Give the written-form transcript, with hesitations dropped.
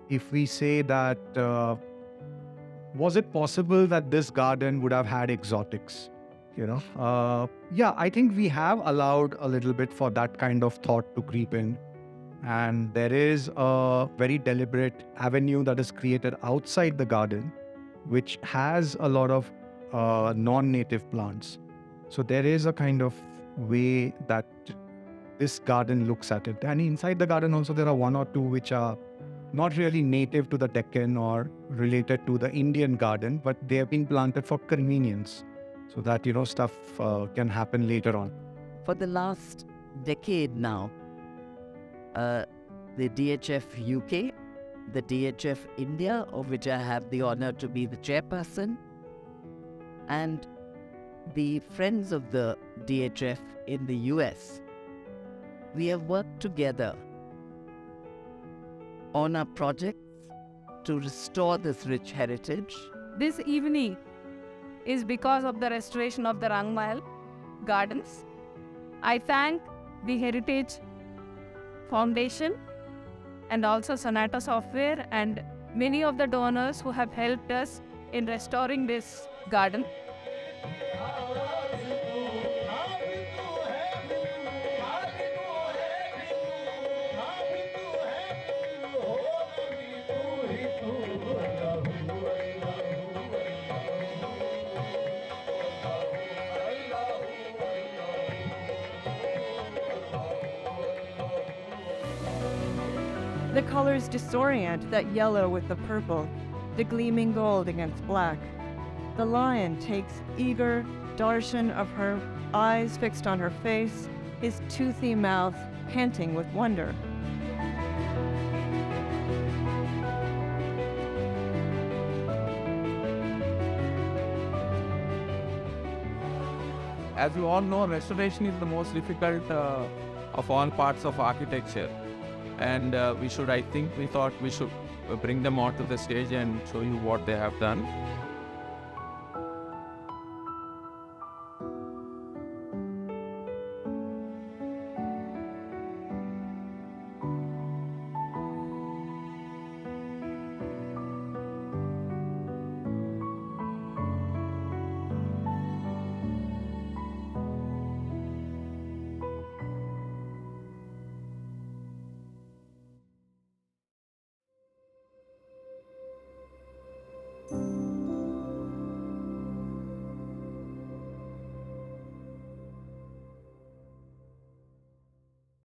if we say that, was it possible that this garden would have had exotics? Yeah, I think we have allowed a little bit for that kind of thought to creep in. And there is a very deliberate avenue that is created outside the garden, which has a lot of non-native plants. So there is a kind of way that this garden looks at it. And inside the garden also, there are one or two which are not really native to the Deccan or related to the Indian garden, but they have been planted for convenience so that, stuff can happen later on. For the last decade now, the DHF UK, the DHF India, of which I have the honor to be the chairperson, and the Friends of the DHF in the US, we have worked together on our projects to restore this rich heritage. This evening is because of the restoration of the Rang Mahal Gardens. I thank the Heritage Foundation and also Sonata Software and many of the donors who have helped us in restoring this garden. The colors disorient that yellow with the purple, the gleaming gold against black. The lion takes eager darshan of her, eyes fixed on her face, his toothy mouth panting with wonder. As you all know, restoration is the most difficult of all parts of architecture. And we thought we should bring them onto the stage and show you what they have done.